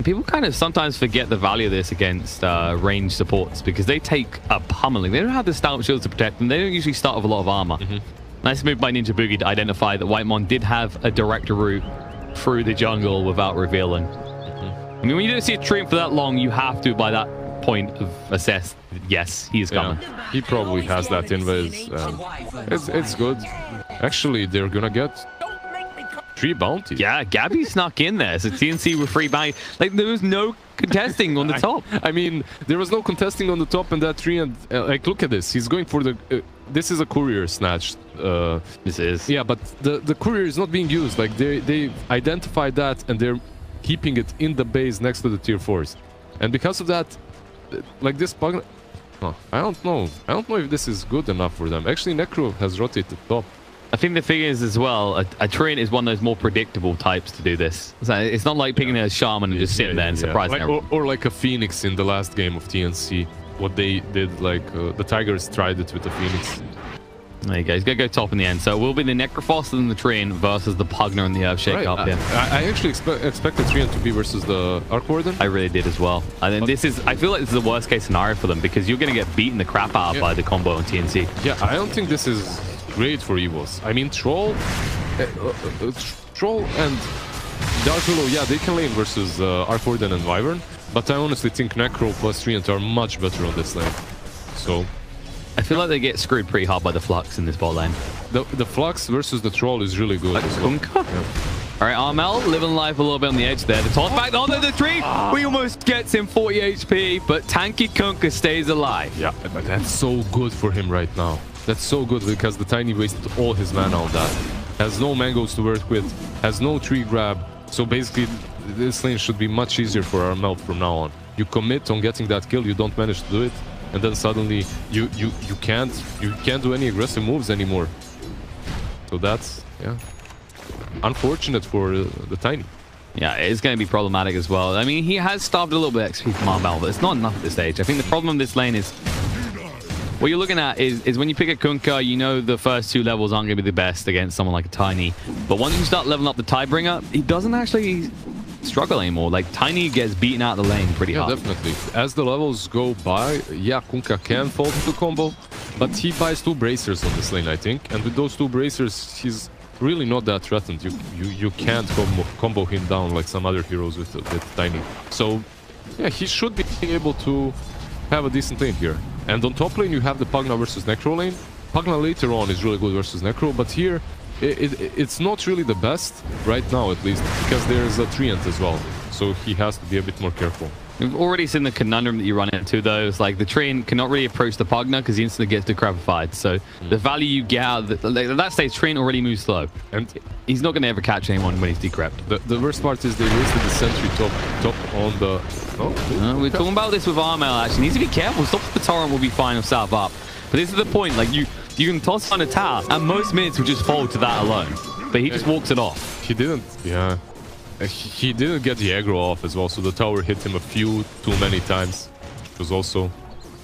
People kind of sometimes forget the value of this against range supports because they take a pummeling. They don't have the stout shields to protect them. They don't usually start with a lot of armor. Nice move by Ninja Boogie to identify that Whitemon did have a direct route through the jungle without revealing. I mean, when you don't see a treant for that long, you have to, by that point of assess, yes, he is coming. He probably has that invis. It's good. Actually, they're gonna get 3 bounties. Yeah, Gabby snuck in there. So TNC with 3 bounties. Like, there was no contesting on the top. I mean, there was no contesting on the top in that 3. And like, look at this. He's going for the... this is a courier snatch. This is. Yeah, but the courier is not being used. Like, they identified that and they're keeping it in the base next to the tier 4s. And because of that, like this bug... Oh, I don't know. I don't know if this is good enough for them. Actually, Necro has rotated top. I think the thing is as well, a treant is one of those more predictable types to do this. So it's not like picking a shaman and just sitting there and surprising everyone. Or like a Phoenix in the last game of TNC. What they did, like the Tigers tried it with the Phoenix. There you go. He's going to go top in the end. So it will be the Necrophos and the Treant versus the Pugner and the Earthshake up here. I actually expect the Treant to be versus the Arc Warden. I really did as well. And then I feel like this is the worst case scenario for them because you're going to get beaten the crap out by the combo on TNC. Yeah, I don't think this is great for EVOS. I mean, Troll and Dark Willow, yeah, they can lane versus Arc Warden and Wyvern. But I honestly think Necro plus Treant are much better on this lane. So... I feel like they get screwed pretty hard by the Flux in this bot lane. The Flux versus the Troll is really good. Like Kunkka? Yeah. All right, Armel living life a little bit on the edge there. The toss back onto the tree. We almost gets him 40 HP, but tanky Kunkka stays alive. Yeah, but that's so good for him right now. That's so good because the Tiny wasted all his mana on that. Has no mangoes to work with, has no tree grab. So basically, this lane should be much easier for Armel from now on. You commit on getting that kill, you don't manage to do it. And then suddenly you can't do any aggressive moves anymore. So that's unfortunate for the Tiny. Yeah, it's going to be problematic as well. I mean, he has starved a little bit XP from Armel, but it's not enough at this stage. I think the problem in this lane is what you're looking at is when you pick a Kunkka, you know the first 2 levels aren't going to be the best against someone like a Tiny. But once you start leveling up the Tidebringer, he doesn't actually struggle anymore. Like, Tiny gets beaten out of the lane pretty hard. Definitely. As the levels go by, yeah, Kunkka can fall into combo, but he buys 2 bracers on this lane, I think. And with those 2 bracers, he's really not that threatened. You can't combo him down like some other heroes with Tiny. So, yeah, he should be able to have a decent lane here. And on top lane, you have the Pugna versus Necro lane. Pugna later on is really good versus Necro, but here, it's not really the best right now, at least, because there's a Treant as well. So he has to be a bit more careful. We've already seen the conundrum that you run into, though. It's like the Treant cannot really approach the Pugna because he instantly gets decrepified. So the value you get out of at that stage, Treant already moves slow. And he's not going to ever catch anyone when he's decrept. The worst part is they wasted the sentry top on the... We're talking about this with Armel, actually. He needs to be careful. Stop the torrent will be fine of South up. But this is the point. Like, you can toss on a tower, and most mids will just fall to that alone. But he just walks it off. He didn't, yeah. He didn't get the aggro off as well, so the tower hit him a few too many times, which was also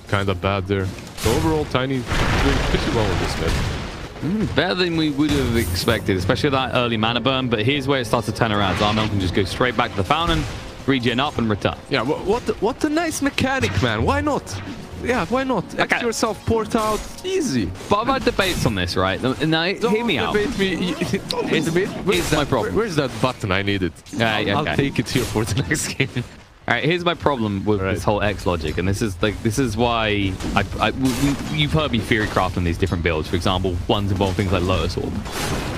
kind of bad there. So overall, Tiny doing pretty well in this mid. Better than we would have expected, especially that early mana burn. But here's where it starts to turn around. Armel can just go straight back to the fountain, regen up, and return. Yeah, what a nice mechanic, man. Why not? Yeah, why not? Act yourself, port out, easy. But I've had debates on this, right? Now, hear me out. Here's my problem. Where's that button? I need it. I'll take it here for the next game. All right, here's my problem with this whole X logic, and this is why you've heard me theory craft on these different builds. For example, ones involve things like Lotus Orb.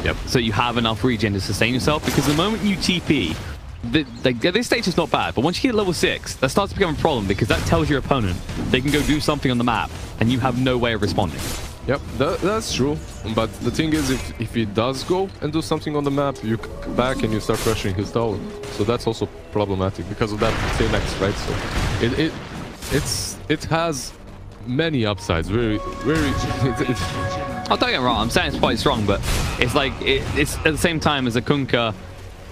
Yep. So you have enough regen to sustain yourself, because the moment you TP, this stage is not bad, but once you get level 6, that starts to become a problem, because that tells your opponent they can go do something on the map, and you have no way of responding. Yep, that's true. But the thing is, if he does go and do something on the map, you come back and you start pressuring his tower. So that's also problematic because of that same X, right? So it has many upsides. Very. I'll don't get me wrong. I'm saying it's quite strong, but it's like it's at the same time as a Kunkka.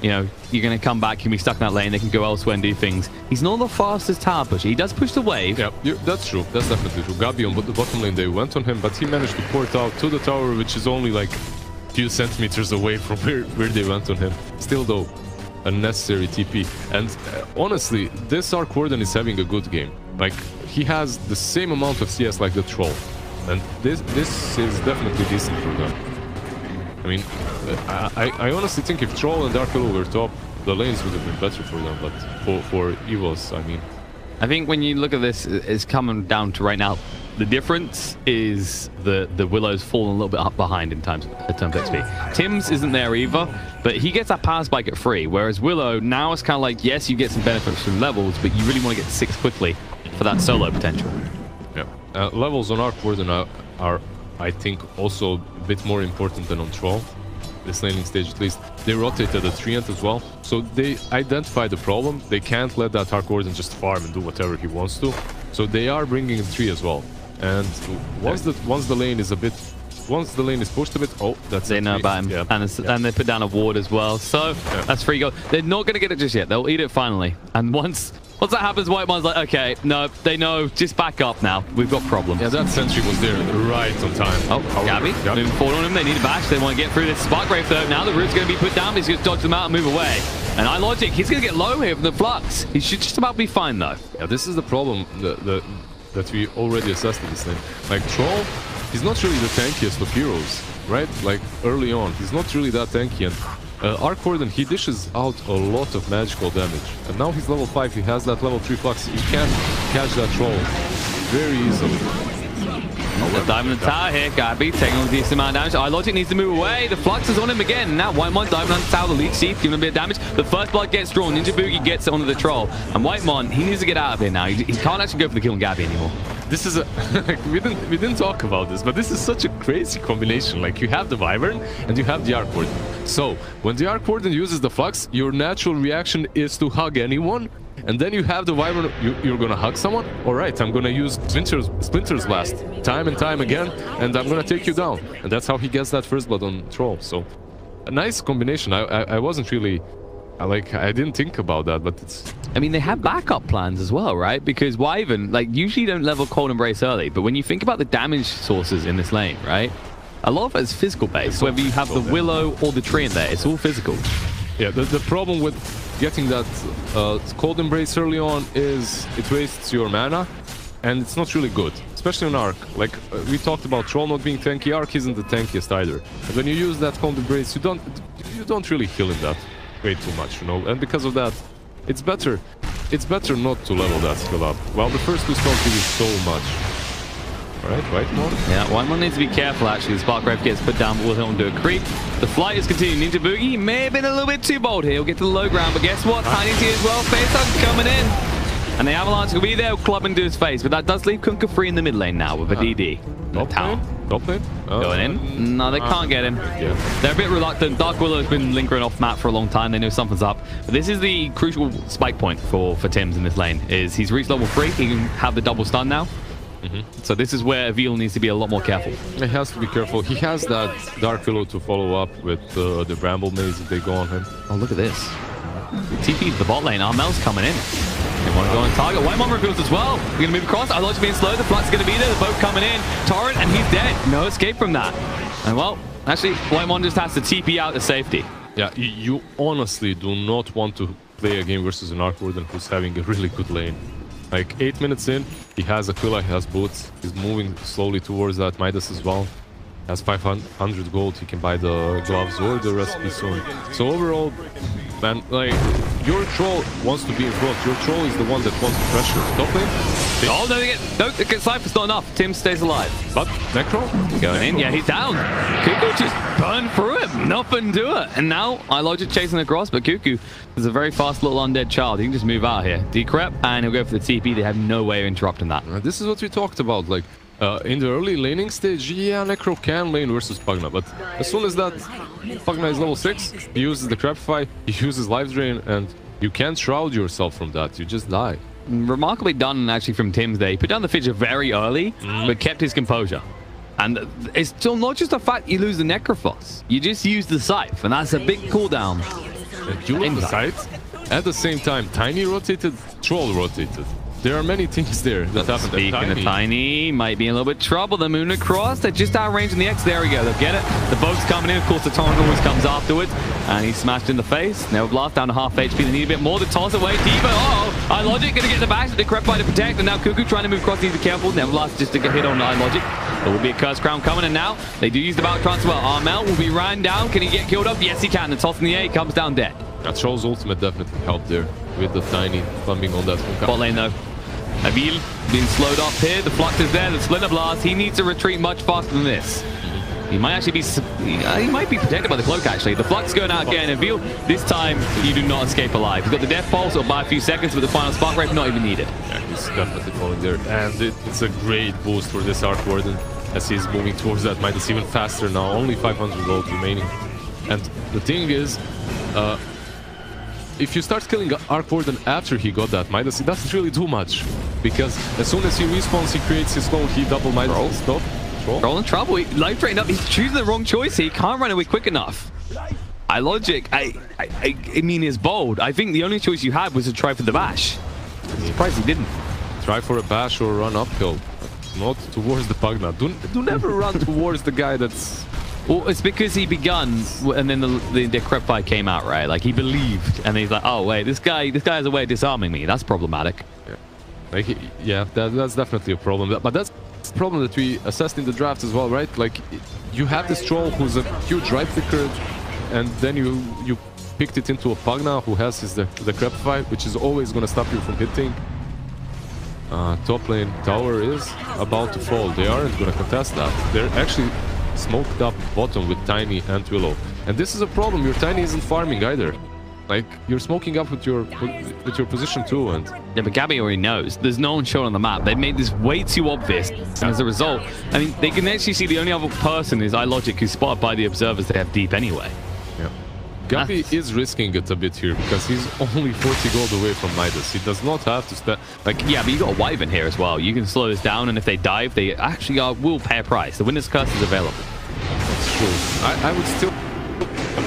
You know, you're going to come back, you can be stuck in that lane, they can go elsewhere and do things. He's not the fastest tower pusher. He does push the wave. Yeah, that's true. That's definitely true. Gabi on the bottom lane, they went on him, but he managed to port out to the tower, which is only like a few centimeters away from where they went on him. Still though, unnecessary TP. And honestly, this Arc Warden is having a good game. Like, he has the same amount of CS like the Troll. And this is definitely decent for them. I mean, I honestly think if Troll and Dark Willow were top, the lanes would have been better for them. But for EVOS, I mean... I think when you look at this, it's coming down to right now, the difference is the Willow's fallen a little bit up behind in terms of XP. Tim's isn't there either, but he gets that power spike at 3, whereas Willow, now it's kind of like, yes, you get some benefits from levels, but you really want to get to 6 quickly for that solo potential. Yeah. Levels on Arc Warden are, I think, also a bit more important than on Troll. This laning stage, at least. They rotated the Treant as well, so they identified the problem. They can't let that Arc Warden just farm and do whatever he wants to, so they are bringing in 3 as well. And once the lane is pushed a bit, oh, that's they know about him. Yeah. And they put down a ward as well, so that's free gold. They're not going to get it just yet. They'll eat it finally, and once that happens, Whitemon's like, okay, no, they know, just back up now. We've got problems. Yeah, that sentry was there right on time. Oh, Gabby moving forward on him. They need a bash. They want to get through this Spark Wraith, though. Now the root's going to be put down. He's going to dodge them out and move away. And iLogic, he's going to get low here from the Flux. He should just about be fine, though. Yeah, this is the problem that we already assessed in this lane. Like, Troll, he's not really the tankiest of heroes, right? Like, early on, he's not really that tanky. And Arc Warden, he dishes out a lot of magical damage. And now he's level 5, he has that level 3 Flux. You can catch that Troll very easily. Oh, they're diving the tower here. Gabby taking a decent amount of damage. iLogic needs to move away. The Flux is on him again. Now Whitemon diving on the tower. The Leech Seed giving him a bit of damage. The first blood gets drawn. Ninja Boogie gets it onto the Troll. And Whitemon, he needs to get out of here now. He can't actually go for the kill on Gabby anymore. This is a... we didn't talk about this, but this is such a crazy combination. Like, you have the Wyvern and you have the Arc Warden. So, when the Arc Warden uses the Flux, your natural reaction is to hug anyone. And then you have the Wyvern, you're gonna hug someone? Alright, I'm gonna use Splinter's Blast time and time again, and I'm gonna take you down. And that's how he gets that first blood on Troll. So, a nice combination. I wasn't really... I didn't think about that, but it's... I mean, they have backup plans as well, right? Because Wyvern, like, usually don't level Cold Embrace early, but when you think about the damage sources in this lane, right? A lot of it is physical based, whether you have the Willow or the Tree in there, it's all physical. Yeah, the problem with getting that Cold Embrace early on is it wastes your mana, and it's not really good, especially on Arc. Like, we talked about Troll not being tanky, Arc isn't the tankiest either. And when you use that Cold Embrace, you don't really heal in that way too much, you know, and because of that, it's better not to level that skill up. Well, the first 2 spells give you so much. Alright, Whitemon? Yeah, Whitemon needs to be careful, actually. The Spark Wraith gets put down, but will he'll do a creep. The flight is continuing. Ninja Boogie may have been a little bit too bold here. He'll get to the low ground, but guess what? Tiny T as well. Face Hug coming in. And the Avalanche will be there, clubbing to his face, but that does leave Kunkka free in the mid lane now with a DD. Top lane? Going in? No, they can't get him. Yeah. They're a bit reluctant. Dark Willow's been lingering off map for a long time. They know something's up. But this is the crucial spike point for Tims in this lane, is he's reached level 3. He can have the double stun now. So this is where Avil needs to be a lot more careful. He has to be careful. He has that Dark Willow to follow up with the Bramble Maze if they go on him. Oh, look at this. TP's the bot lane. Armel's coming in. They want to go on target. Whitemon reveals as well. We're going to move across. iLogic being slow. The Flux is going to be there. The boat coming in. Torrent, and he's dead. No escape from that. And well, actually, Whitemon just has to TP out to safety. Yeah, you honestly do not want to play a game versus an Arc Warden who's having a really good lane. Like, 8 minutes in, he has Aquila, he has boots. He's moving slowly towards that Midas as well. He has 500 gold. He can buy the gloves or the recipe soon. So overall, man, like, your Troll wants to be in front. Your Troll is the one that wants to pressure. Top lane. Oh, no, they get Cypher's not enough. Tim stays alive. But Necro going in. Yeah, he's down. Cuckoo just burned through him. Nothing to it. And now iLogic chasing across, but Cuckoo is a very fast little undead child. He can just move out here. Decrep, and he'll go for the TP. They have no way of interrupting that. This is what we talked about. Like, in the early laning stage, yeah, Necro can lane versus Pugna, but as soon as that Pugna is level 6, he uses the Crapify, he uses Life Drain, and you can't shroud yourself from that. You just die. Remarkably done, actually, from Tim's there. He put down the Fidget very early, but kept his composure. And it's still not just the fact you lose the Necrophos. You just use the Scythe, and that's a big cooldown. And you lose the Scythe. At the same time, Tiny rotated, Troll rotated. there are many things there that happen. Speaking of Tiny, might be in a little bit of trouble. The moon across, they're just out of range in the X. There we go, they'll get it. The boat's coming in, of course the torrent always comes afterwards. And he's smashed in the face. Never Blast down to half HP, they need a bit more. The toss away, Diva, iLogic gonna get the bash, the Crep by to protect, and now Cuckoo trying to move across, needs to be careful. Never Blast just to get hit on iLogic. There will be a Curse Crown coming, and now they do use the Battle Trance as well. Armel will be ran down, can he get killed up? Yes he can, the toss in the A comes down dead. That Troll's ultimate definitely helped there with the Tiny thumbing on that one. Bot lane though. Avil being slowed off here. The Flux is there. The Splinter Blast. He needs to retreat much faster than this. He might actually be... he might be protected by the cloak, actually. The Flux going out again. Avil, this time, you do not escape alive. He's got the Death Pulse. It'll buy a few seconds, but the final Spark Rate not even needed. Yeah, he's definitely falling there. And it's a great boost for this Arc Warden as he's moving towards that Midas even faster now. Only 500 gold remaining. And the thing is... if you start killing Arc Warden after he got that Midas, it doesn't really do much. Because as soon as he respawns, he creates his clone, he double Midas. Stop. Troll in trouble. Life drained up. He's choosing the wrong choice here. He can't run away quick enough. iLogic, I mean, is bold. I think the only choice you had was to try for the bash. I'm surprised he didn't. Try for a bash or run uphill. Not towards the Pugna. Do never run towards the guy that's... Well, it's because he begun, and then the Crepfire came out, right? Like, he believed, and he's like, oh, wait, this guy has a way of disarming me. That's problematic. Yeah, like, yeah, that's definitely a problem. But that's the problem that we assessed in the draft as well, right? Like, you have this Troll who's a huge right clicker, and then you picked it into a Pugna who has the Crepfire, which is always going to stop you from hitting. Top lane tower is about to fall. They aren't going to contest that. They're actually... smoked up bottom with Tiny and Willow, and this is a problem. Your Tiny isn't farming either. Like, you're smoking up with your position too, and yeah, but Gabby already knows. There's no one shown on the map. They've made this way too obvious, and as a result, I mean, they can actually see the only other person is iLogic, who's spotted by the observers they have deep anyway. Yeah, Gabby is risking it a bit here because he's only 40 gold away from Midas. He does not have to spend... Like, yeah, but you got a Wyvern here as well. You can slow this down, and if they dive, they actually will pay a price. The Winner's Curse is available. That's true. I would still...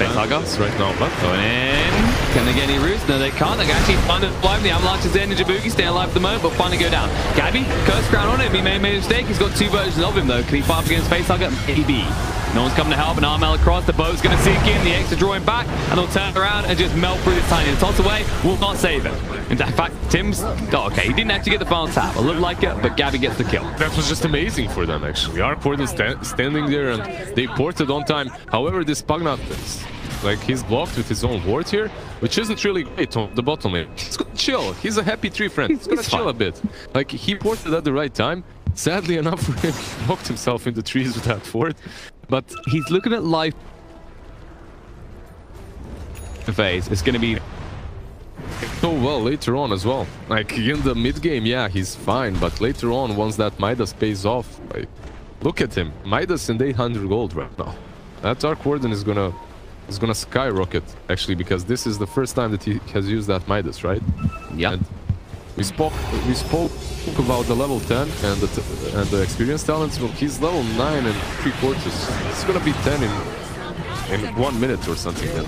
Targus right now, but... going in. Can they get any roots? No, they can't. They can actually find it alive. The Avalanche is there. Ninjabugi staying alive at the moment, but finally go down. Gabby, Curse Crown on him. He may have made a mistake. He's got two versions of him, though. Can he fight up against Facehugger? Maybe. No one's coming to help, and Armel across. The boat's going to sink in. The X are drawing back, and they'll turn around and just melt through this Tiny. The toss away will not save it. In fact, Tim's... oh, okay, he didn't actually get the final tap. It looked like it, but Gabby gets the kill. That was just amazing for them, actually. Arc Warden standing there, and they ported on time. However, this Pugna... like, he's blocked with his own ward here, which isn't really great on the bottom lane. He's gonna chill. He's a happy tree friend. He's gonna chill a bit. Like, he ported at the right time. Sadly enough for him, he locked himself in the trees with that fort. But he's looking at life phase. It's gonna be so well later on as well. Like, in the mid game, yeah, he's fine. But later on, once that Midas pays off, like, look at him. Midas and 800 gold right now. That Arc Warden is gonna skyrocket, actually, because this is the first time that he has used that Midas, right? Yeah. And we spoke about the level 10 and the experience talents. Well, he's level 9 and 3/4. It's gonna be 10 in 1 minute or something. And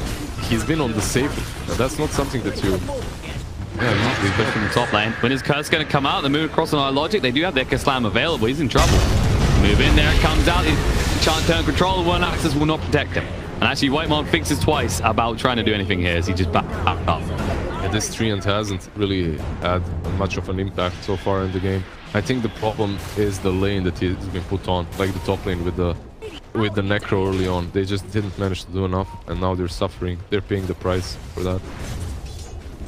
he's been on the safe, and that's not something that you... yeah, he's pushed from the top lane. When his Curse going to come out, they move across on iLogic. They do have their Slam available. He's in trouble. Move in there, it comes out. Can't turn control. One Axis will not protect him. And actually, Whitemon thinks twice about trying to do anything here as he just backed up. Yeah, this treant hasn't really had much of an impact so far in the game. I think the problem is the lane that he's been put on, like the top lane with the Necro early on. They just didn't manage to do enough, and now they're suffering. They're paying the price for that.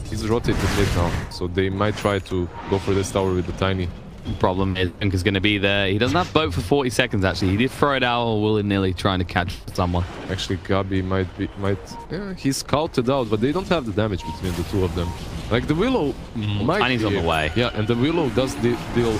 He's rotated mid now, so they might try to go for this tower with the Tiny. Problem is, Ink is going to be there. He doesn't have boat for 40 seconds, actually. He did throw it out willy-nilly trying to catch someone. Actually, Gabi might... yeah, he's scouted out, but they don't have the damage between the two of them. Like, the Willow might Tiny's on the way. Yeah, and the Willow does deal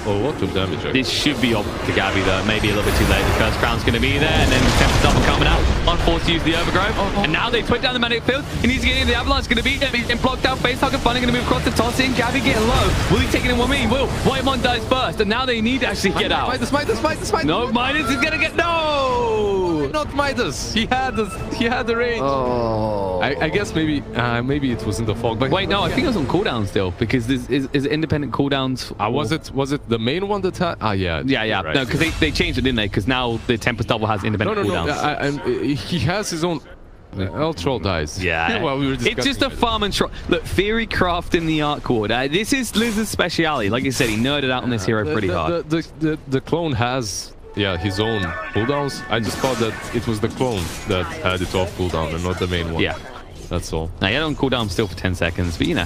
a lot of damage. This should be off to Gabi, though. Maybe a little bit too late. The Curse Crown's going to be there, and then tempted up Travel coming out. Unforced to use the overgrowth. And now they put down the magnetic field. He needs to get in. The Avalanche going to beat him. He's getting blocked out. Face Hugger Funny going to move across the toss in. Gabby getting low. Will he take it in 1 minute? He will. Whitemon dies first. And now they need to actually get out. Midas. No, Midas is going to get... No! Not Midas. He had the range. Oh. I guess maybe it was in the fog. But wait, no, I think it was on cooldown still because is independent cooldowns. Was it the main one that had? Yeah. Right. No, because they changed it, didn't they? Because now the Tempest Double has independent cooldowns. No. He has his own. Troll dies. Yeah. Well, we were it's just a farm and troll. Look, Theory Craft in the Arc Ward. This is Liz's speciality. Like I said, he nerded out on this hero pretty hard. The clone has his own cooldowns. I just thought that it was the clone that had it off cooldown and not the main one. Yeah. That's all. Now, he had it on cooldown still for 10 seconds, but you know.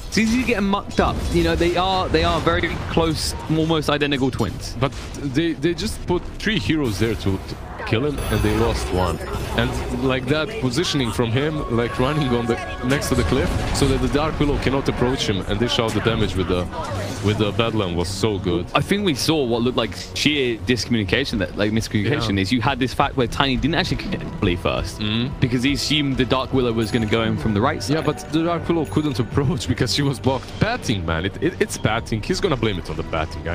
It's easy to get mucked up. You know, they are very close, almost identical twins. But they just put 3 heroes there to kill him, and they lost 1. And like that positioning from him, like running on the next to the cliff, so that the Dark Willow cannot approach him and dish out the damage with the Bedlam was so good. I think we saw what looked like sheer miscommunication is you had this fact where Tiny didn't actually flee first because he assumed the Dark Willow was going to go in from the right side. Yeah, but the Dark Willow couldn't approach because she was blocked. Patting, man, it's patting. He's gonna blame it on the patting.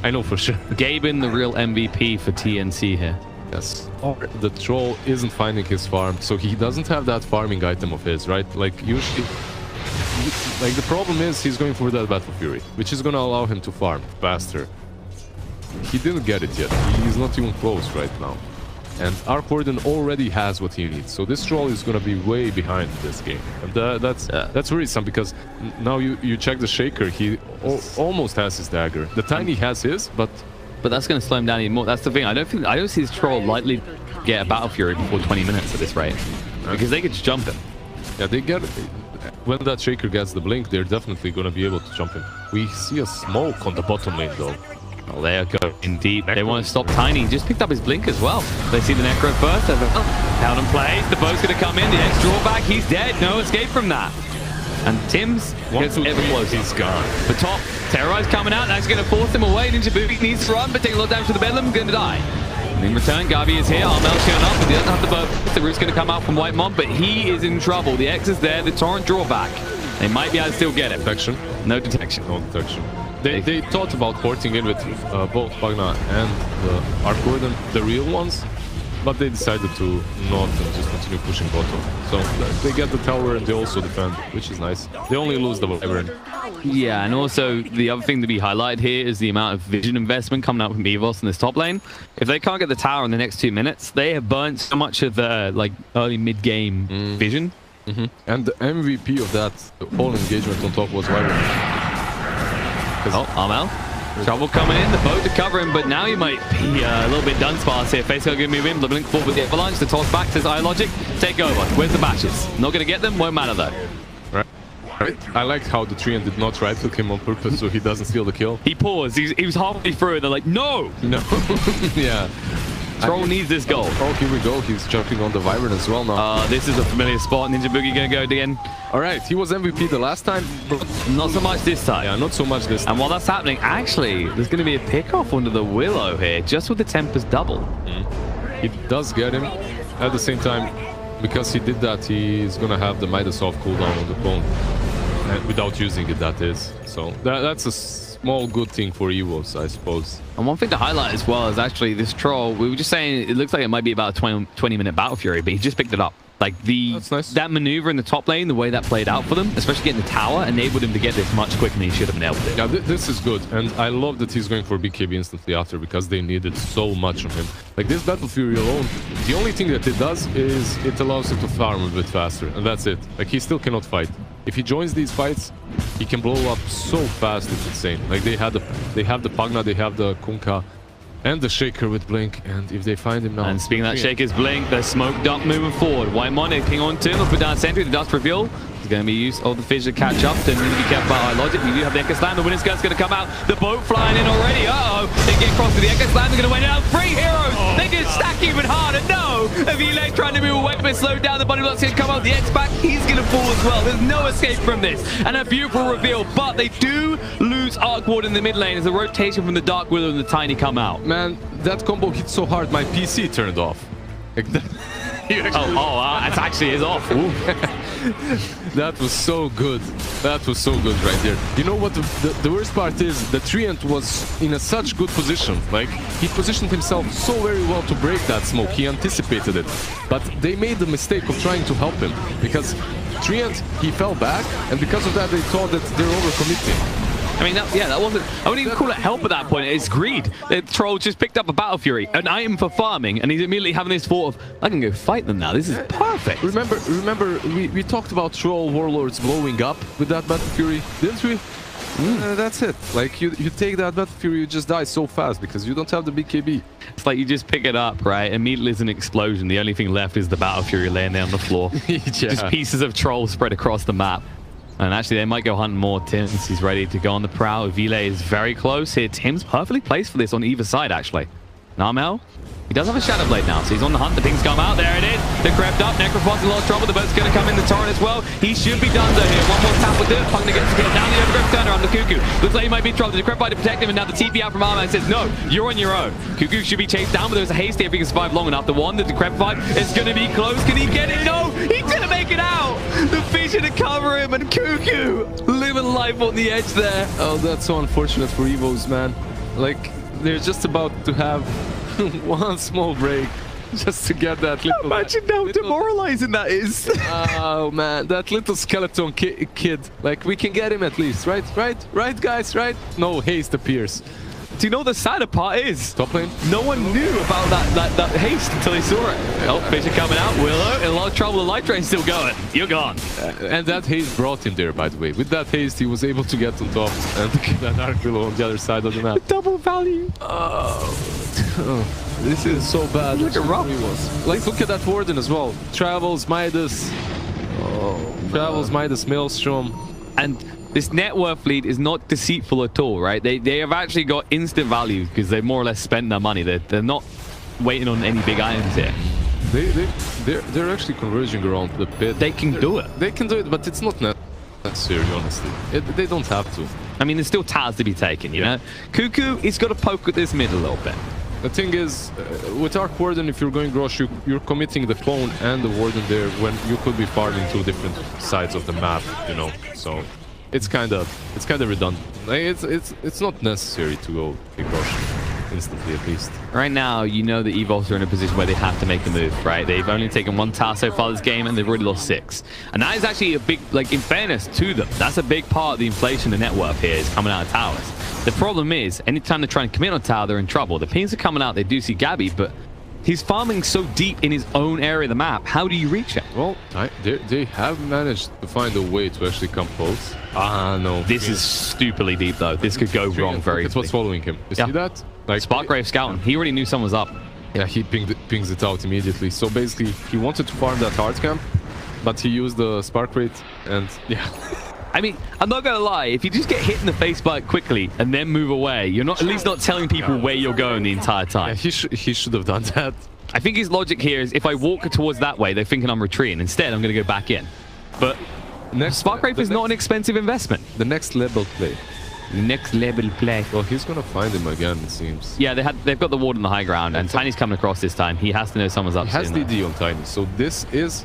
I know for sure. Gaben, the real MVP for TNC here. Yes. The troll isn't finding his farm, so he doesn't have that farming item of his, right? Like usually, like the problem is he's going for that Battle Fury, which is gonna allow him to farm faster. He didn't get it yet. He's not even close right now. And Arc Warden already has what he needs, so this troll is gonna be way behind this game, and that's worrisome because now you check the Shaker, he almost has his dagger. The Tiny has his, but that's going to slow him down even more. That's the thing. I don't see this troll likely get a Battle Fury before 20 minutes at this rate because they could just jump him. Yeah, they get when that Shaker gets the blink, they're definitely going to be able to jump him. We see a smoke on the bottom lane though. Oh, they are going deep. They want to stop Tiny. He just picked up his blink as well. They see the Necro first. Held in place. The bow's going to come in. The X drawback. He's dead. No escape from that. And Tim's gets ever closer. He's gone. The top, Terrorize coming out. That's going to force him away. Ninja Booty needs to run, but taking a lot of damage to the Bedlam. Going to die. And in return, Gavi is here. Armel's showing up, but he doesn't have the bow. The root's going to come out from Whitemon, but he is in trouble. The X is there. The Torrent drawback. They might be able to still get it. Detection. No detection. No detection. They thought about porting in with both Pagna and the Arc Warden, the real ones, but they decided to not and just continue pushing bottom. So they get the tower and they also defend, which is nice. They only lose the Wyvern. Yeah, and also the other thing to be highlighted here is the amount of vision investment coming out from EVOS in this top lane. If they can't get the tower in the next 2 minutes, they have burnt so much of the early mid-game vision. And the MVP of that whole engagement on top was Wyvern. Oh, Armel. Trouble coming in, the boat to cover him, but now he might be a little bit done sparse here. Face going to move in, the blink forward with the Avalanche, the toss back, says iLogic, take over. Where's the bashes? Not going to get them, won't matter though. Right. I liked how the Treant did not right-click him on purpose so he doesn't steal the kill. He paused, he was halfway through and they're like, no! No. Yeah. Troll needs this goal. Oh, here we go. He's jumping on the Wyvern as well now. This is a familiar spot. Ninja Boogie going to go again. All right, he was MVP the last time, but not so much this time. Yeah, not so much this time. And while that's happening, actually, there's going to be a pick-off under the Willow here, just with the Tempest double. He does get him. At the same time, because he did that, he's going to have the Midas off cooldown on the clone. Without using it, that is. So that's a small good thing for EVOS, I suppose. And one thing to highlight as well is actually this troll. We were just saying it looks like it might be about a 20-minute Battle Fury, but he just picked it up. Like That's nice. That maneuver in the top lane, the way that played out for them, especially getting the tower, enabled him to get this much quicker than he should have been able to. Yeah, this is good, and I love that he's going for BKB instantly after because they needed so much of him. Like this Battle Fury alone, the only thing that it does is it allows him to farm a bit faster, and that's it. Like he still cannot fight. If he joins these fights, he can blow up so fast, it's insane. Like they have the Pagna, they have the Kunkka, and the Shaker with Blink, and if they find him now... And speaking of that Shaker's Blink, they're smoked up moving forward. Whitemon, they ping on to him, put down sentry, the dust reveal. There's going to be use of the fish to catch up, and need to be careful about iLogic. We do have the Echo Slam, the winning skirt's going to come out. The boat flying in already, they get across to the Echo Slam, they're going to win out. 3 heroes, they can stack even harder, no! Avile's trying to move away, but slowed down, the body block's going to come out, the X back, he's going to fall as well. There's no escape from this, and a beautiful reveal, but they do lose Arc Ward in the mid lane as the rotation from the Dark Willow and the Tiny come out. Man, that combo hit so hard, my PC turned off. That actually is off. That was so good. That was so good right there. You know what the worst part is? The Treant was in such good position. Like, he positioned himself so very well to break that smoke. He anticipated it. But they made the mistake of trying to help him. Because Treant, he fell back, and because of that, they thought that they're overcommitting. I mean, that wasn't... I wouldn't even call it help at that point. It's greed. The troll just picked up a Battle Fury, an item for farming, and he's immediately having this thought of, I can go fight them now. This is perfect. Remember, we talked about troll warlords blowing up with that Battle Fury, didn't we? That's it. Like, you take that Battle Fury, you just die so fast because you don't have the BKB. It's like you just pick it up, right? Immediately is an explosion. The only thing left is the Battle Fury laying there on the floor. Just pieces of troll spread across the map. And actually, they might go hunting more. Tim's, he's ready to go on the prowl. Vile is very close here. Tim's perfectly placed for this on either side, actually. Narmel, he does have a Shadow Blade now, so he's on the hunt. The ping's come out. There it is. They're crept up. Necropod's in a lot of trouble. The boat's going to come in the torrent as well. He should be done, though, here. One more tap with it. Punk to get down the overgrowth turner on the Cuckoo. Looks like he might be in trouble. The Decrepify to protect him, and now the TP out from Arman says, no, you're on your own. Cuckoo should be chased down, but there's a haste here if he can survive long enough. The one, the Decrepify, is going to be close. Can he get it? No, he's going to make it out. The fish to cover him, and Cuckoo living life on the edge there. Oh, that's so unfortunate for EVOS, man. Like, they're just about to have one small break just to get that little... Imagine how demoralizing that is. Oh, man, that little skeleton kid. Like, we can get him at least, right? Right, guys, right? No, haste appears. Do you know what the sadder part is? Top lane? No one knew about that haste until they saw it. Oh, fish are coming out. Willow in a lot of trouble. The light train's still going. You're gone. And that haste brought him there, by the way. With that haste, he was able to get on top and get that Arc Willow on the other side of the map. Double value. This is so bad. Look at Rob. Like, look at that Warden as well. Travels, Midas. Travels, Midas, Maelstrom. And this net worth lead is not deceitful at all, right? They have actually got instant value because they've more or less spent their money. They're not waiting on any big items here. They're actually converging around the pit. They can do it. They can do it, but it's not necessary, honestly. They don't have to. I mean, there's still towers to be taken, you know? Cuckoo, he's got to poke at this mid a little bit. The thing is, with Arc Warden, if you're going Grosh, you're committing the clone and the Warden there when you could be farming two different sides of the map, you know? So it's kind of redundant. Like, it's not necessary to go big Grosh instantly, at least. Right now, you know the EVOS are in a position where they have to make a move, right? They've only taken one tower so far this game, and they've already lost 6. And that is actually a big, like, in fairness to them, that's a big part of the inflation, the net worth here is coming out of towers. The problem is, anytime they're trying to commit on tower, they're in trouble. The pings are coming out, they do see Gabby, but he's farming so deep in his own area of the map. How do you reach it? Well, they have managed to find a way to actually come close. No. This is stupidly deep, though. This could go wrong very easily. It's what's following him. You see that? Like, Sparkgrave scouting. He already knew someone was up. Yeah, he pings it out immediately. So basically, he wanted to farm that hard camp, but he used the Spark Rate, and yeah. I mean, I'm not going to lie. If you just get hit in the face by it quickly and then move away, you're not at least not telling people where you're going the entire time. Yeah, he should have done that. I think his logic here is if I walk towards that way, they're thinking I'm retreating. Instead, I'm going to go back in. But Spark Rate is not an expensive investment. The next level play. Next level play. Well, he's gonna find him again, it seems. Yeah, they've got the ward on the high ground, and Tiny's coming across this time. He has to know someone's up. He has DD on Tiny, so this is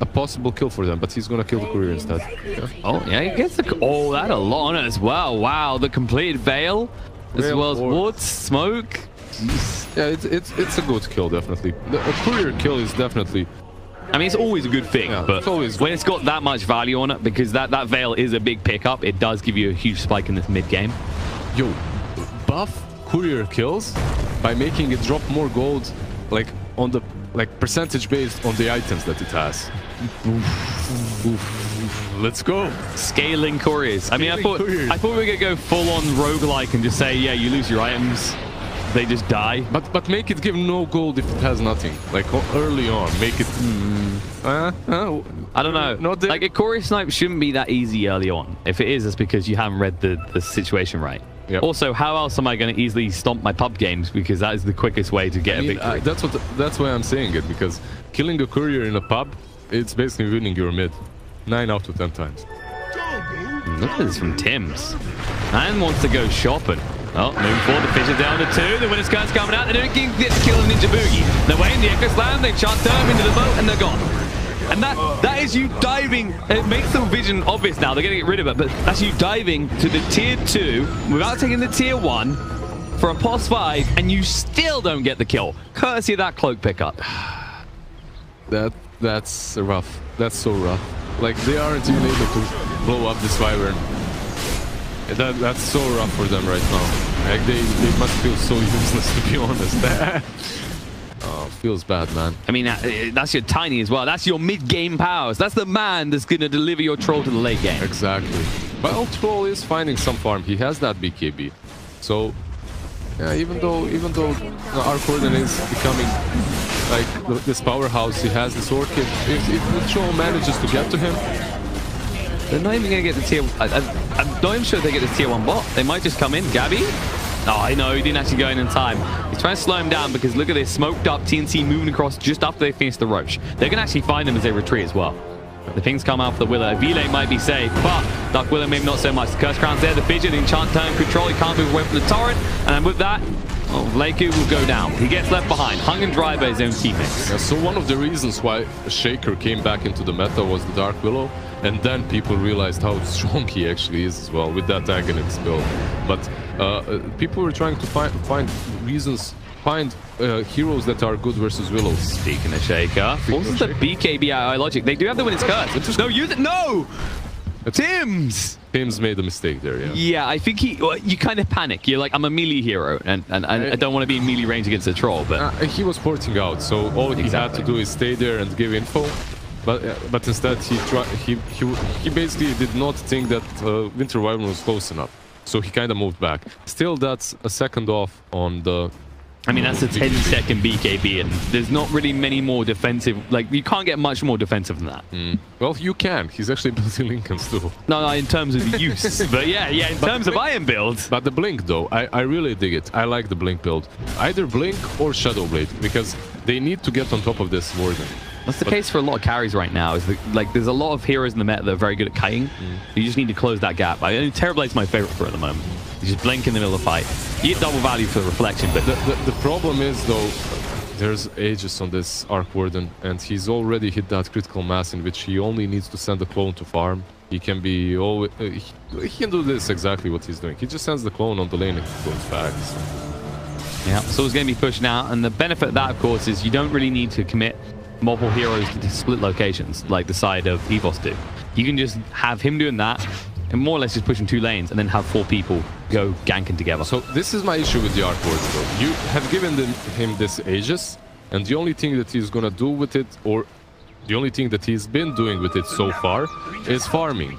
a possible kill for them, but he's gonna kill the courier instead. Yeah. Oh, yeah, he gets the... Oh, that Alana as well. Wow, the completed Veil, as well as wards, smoke. Jeez. Yeah, it's a good kill, definitely. A courier kill is definitely... I mean, it's always a good thing, but when it's got that much value on it, because that Veil is a big pickup, it does give you a huge spike in this mid-game. Yo, buff courier kills by making it drop more gold, like on the percentage based on the items that it has. Let's go. Scaling couriers. I mean, I thought we were gonna go full on roguelike and just say, yeah, you lose your items. They just die. But make it give no gold if it has nothing. Like early on, make it... I don't know. Like a courier snipe shouldn't be that easy early on. If it is, it's because you haven't read the situation right. Yep. Also, how else am I going to easily stomp my pub games? Because that is the quickest way to get a victory. That's why I'm saying it, because killing a courier in a pub, it's basically winning your mid 9 out of 10 times. Look at this from Tim's. Man wants to go shopping. Oh, moving forward, the Fisher down to 2. The winner's curse coming out. They're doing get kill of Ninja Boogie. They're waiting, the Echo Slam, they chant them into the boat, and they're gone. And that is you diving. It makes the vision obvious now. They're going to get rid of it, but that's you diving to the tier 2 without taking the tier 1 for a pos 5, and you still don't get the kill. Courtesy of that cloak pickup. That's rough. That's so rough. Like, they aren't even able to blow up this Wyvern. That's so rough for them right now. Like, they must feel so useless, to be honest. Oh, feels bad, man. I mean, that's your Tiny as well. That's your mid-game powers. That's the man that's going to deliver your Troll to the late game. Exactly. Well, Troll is finding some farm. He has that BKB. So, yeah, even though our Warden is becoming like this powerhouse, he has this Orchid. If the Troll manages to get to him, they're not even going to get the tier... I'm not even sure if they get the tier 1 bot. They might just come in. Gabby? Oh, I know. He didn't actually go in time. He's trying to slow him down because look at this. Smoked up TNC moving across just after they finish the Roche. They're going to actually find him as they retreat as well. The pings come out for the Willow. Vile might be safe, but Dark Willow maybe not so much. The Curse Crown's there. The Fidget, the Enchant Turn Control. He can't move away from the Torrent. And with that, Leiku will go down. He gets left behind, hung and dry by his own teammates. Yeah, so one of the reasons why Shaker came back into the meta was the Dark Willow. And then people realized how strong he actually is as well with that Aghanim build. But people were trying to find reasons, heroes that are good versus Willows. Speaking of Shaker, forces the BKB logic. They do have the winner's curse. No, use it. No! Tim's made a mistake there, yeah. Yeah, I think you kind of panic. You're like, I'm a melee hero, and I don't want to be in melee range against a troll, but... he was porting out, so all he had to do is stay there and give info. But instead, he basically did not think that Winter Wyvern was close enough. So he kind of moved back. Still, that's a second off on the... I mean, that's a 10-second BKB, and there's not really many more defensive... Like, you can't get much more defensive than that. Well, you can. He's actually building Lincolns too. No, in terms of use. But yeah, in terms of iron build. But the Blink, though, I really dig it. I like the Blink build. Either Blink or Shadow Blade, because they need to get on top of this Warden. That's the case for a lot of carries right now. Is that, like, there's a lot of heroes in the meta that are very good at kiting. You just need to close that gap. Terrorblade's my favorite for at the moment. You just blink in the middle of the fight. You get double value for the reflection, but... The problem is, though, there's Aegis on this Arc Warden, and he's already hit that critical mass in which he only needs to send a clone to farm. He can be always... he can do this exactly what he's doing. He just sends the clone on the lane and he goes back. So. Yeah, so it's going to be pushed now, and the benefit of that, of course, is you don't really need to commit multiple heroes to split locations like the side of EVOS do. You can just have him doing that and more or less just pushing 2 lanes and then have 4 people go ganking together. So this is my issue with the Arc Warden, though. You have given him this Aegis, and the only thing that he's gonna do with it, or the only thing that he's been doing with it so far, is farming.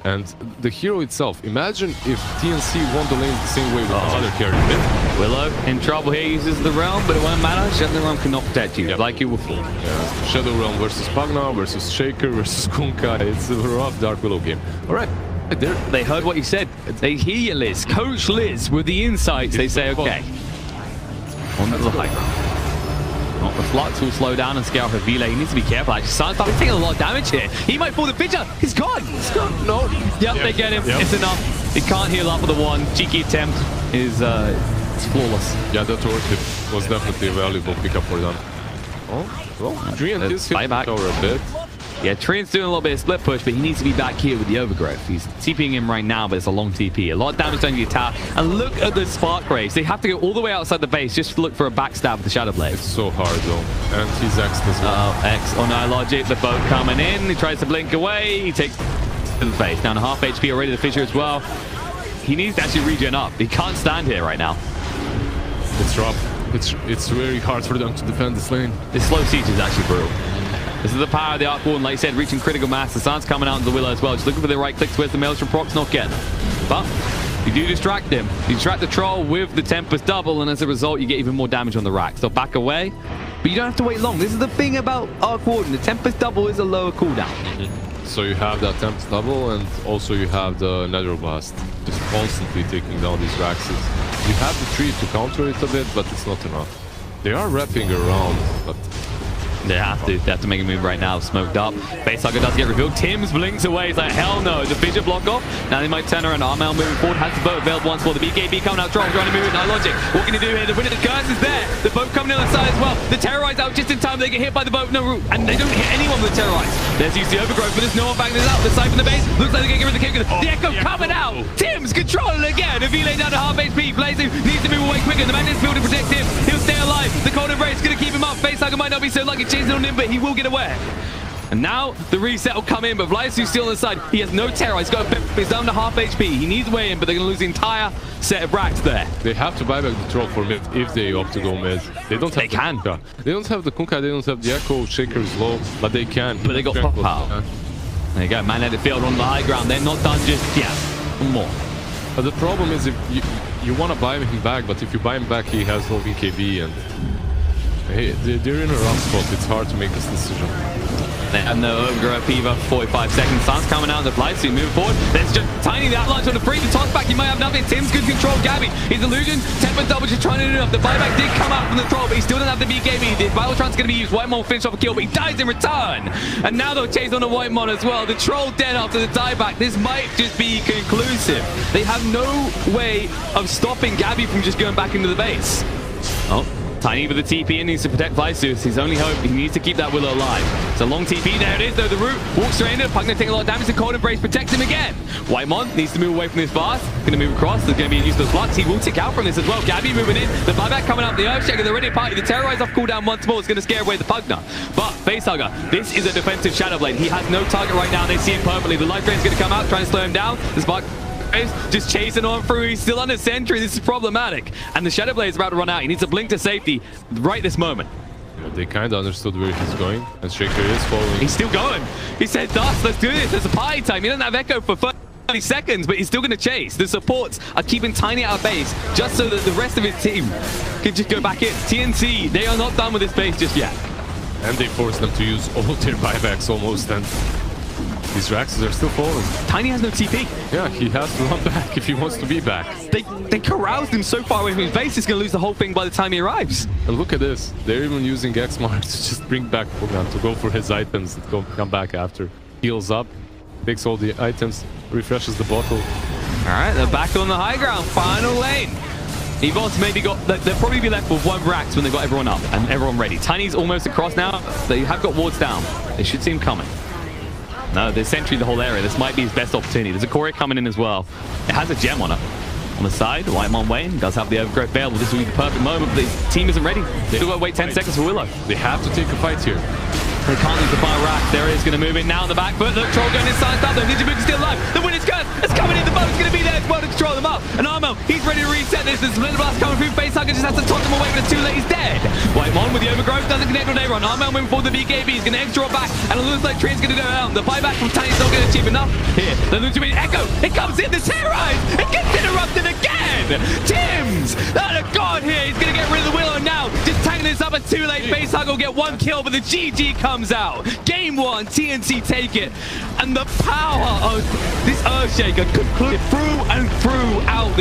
And the hero itself, imagine if TNC won the lane the same way with other characters. Willow in trouble here, uses the Realm, but it won't matter. Shadow Realm cannot protect you, like you before. Yeah. Shadow Realm versus Pagna versus Shaker versus Kunkka. It's a rough Dark Willow game. All right. They heard what you said. They hear you, Liz. Coach Liz with the insights. They say, okay. On the high ground. Not the Flux will slow down and scale for Vile. He needs to be careful, actually. Silence taking a lot of damage here. He might fall the pitcher. He's gone. He's gone. No. Yep, they get him. It's enough. He can't heal up with the 1. Cheeky attempt is flawless. Yeah, that Orchid was definitely a valuable pickup for them. Oh, well, Treant is hitting the tower a bit. Yeah, Treant's doing a little bit of split push, but he needs to be back here with the Overgrowth. He's TPing him right now, but it's a long TP. A lot of damage done to the tower. And look at the Spark Rays. They have to go all the way outside the base just to look for a backstab with the Shadow Blade. It's so hard, though. And he's X'd as well. X on our logic. The boat coming in. He tries to blink away. He takes to the face. Down to half HP already, the Fisher as well. He needs to actually regen up. He can't stand here right now. It's rough. It's very hard for them to defend this lane. This slow siege is actually brutal. This is the power of the Arc Warden, like I said, reaching critical mass. The sun's coming out into the Willow as well. Just looking for the right clicks. Where's the Maelstrom procs? Not getting. But you do distract him. You distract the Troll with the Tempest double, and as a result, you get even more damage on the rack. So back away, but you don't have to wait long. This is the thing about Arc Warden. The Tempest double is a lower cooldown. So you have that Tempest double, and also you have the Nether Blast, just constantly taking down these racks. You have the tree to counter it a bit, but it's not enough. They are wrapping around, but They have to. They have to make a move right now. Smoked up. Facehugger does get revealed. Tim's blinks away. He's like, hell no. The Fissure block off. Now they might turn around. Armel moving forward. Has the boat available once more. The BKB coming out strong. Trying to move it. No logic. What can he do here? The winner, the curse is there. The boat coming in on the side as well. The Terrorize out just in time. They get hit by the boat. No route. And they don't hit anyone with the Terrorize. There's used the overgrowth, but there's no one backing this out. The side from the base. Looks like they're getting rid of the kick. The Echo coming out. Tim's controlling again. If he laid down to half HP, Blazing needs to move away quicker. The Magnet's build to protect him. He'll stay alive. The Cold Embrace is going to keep him up. Facehugger might not be so lucky chasing on him, but he will get away. And now the reset will come in, but Vlysu's still on the side. He has no terror. He's got he's down to half HP. He needs way in, but they're going to lose the entire set of racks there. They have to buy back the troll for mid if they opt to go mid. They don't have Kunkka. They don't have the Kunkka, they don't have the Echo. Shaker is low, but they can. But they got pop out. There you go, magnetic field on the high ground. They're not done just yet. One more. But the problem is if you want to buy him back, but if you buy him back, he has no BKB and they're in a rough spot. It's hard to make this decision. They have no overgrowth either. 45 seconds. Sun's coming out of the flight, so you move forward. There's just Tiny the outlaunch on the free. The toss back, he might have nothing. Tim's good control. Gabby, his illusion. Temper double just trying to do enough. The buyback did come out from the troll, but he still doesn't have the BKB. The Battletron's going to be used. Whitemon will finish off a kill, but he dies in return. And now they'll chase on the Whitemon as well. The troll dead after the dieback. This might just be conclusive. They have no way of stopping Gabby from just going back into the base. Oh. Tiny with the TP and needs to protect Vlysus. His only hope, he needs to keep that Willow alive. It's a long TP. There it is, though. The root walks straight into it. Pugna taking a lot of damage. The Cold Embrace protects him again. Whitemon needs to move away from this fast. Going to move across. There's going to be a use of the flux. He will tick out from this as well. Gabby moving in. The buyback coming up. The Earthshaker, the ready party. The Terrorize off cooldown once more. It's going to scare away the Pugna. But Facehugger, this is a defensive Shadow Blade. He has no target right now. They see him perfectly. The Life Drain's going to come out, trying to slow him down. The Spark just chasing on through. He's still under sentry. This is problematic. And the Shadow Blade is about to run out. He needs to blink to safety right this moment. Yeah, they kind of understood where he's going. And Shaker is following. He's still going. He said, Dust, let's do this. There's a party time. He doesn't have Echo for 30 seconds, but he's still going to chase. The supports are keeping Tiny out of base just so that the rest of his team can just go back in. TNC, they are not done with this base just yet. And they force them to use all their buybacks almost. And these racks are still falling. Tiny has no TP. Yeah, he has to run back if he wants to be back. They caroused him so far away from his base, he's going to lose the whole thing by the time he arrives. And look at this. They're even using X-Mark to just bring back Pugna, to go for his items and come back after. Heals up, takes all the items, refreshes the bottle. All right, they're back on the high ground. Final lane. EVOS maybe got... They'll probably be left with one racks when they've got everyone up and everyone ready. Tiny's almost across now. They have got wards down. They should see him coming. No, there's sentry the whole area. This might be his best opportunity. There's a Courier coming in as well. It has a gem on it. On the side, Whitemon Wayne does have the overgrowth available. This will be the perfect moment, but the team isn't ready. They've got to wait 10 seconds for Willow. They have to take a fight here. They can't lose the final rack. There it is, going to move in now on the back foot. The troll going inside, stop them. Ninja Book is still alive. The winner's curse is coming in. The boat's going to be there as well to control them up. And Armo, he's ready to reset this. There's Splinter Blast coming through. Facehugger just has to toss him away, but it's too late. He's dead. Whitemon with the overgrowth doesn't connect with Aaron. Armo moving forward the BKB. He's going to extra back, and it looks like Tree's going to go down. The buyback from Tiny's not going to achieve enough. Here, the Lucha Echo. It comes in. The Terrorize. It gets interrupted again. Tim's. Oh, God here. He's going to get rid of the Willow now. Just tagging this up, but too late. Facehugger will get one kill, but the GG comes out. Game 1, TNC take it, and the power of this Earthshaker could through and through out.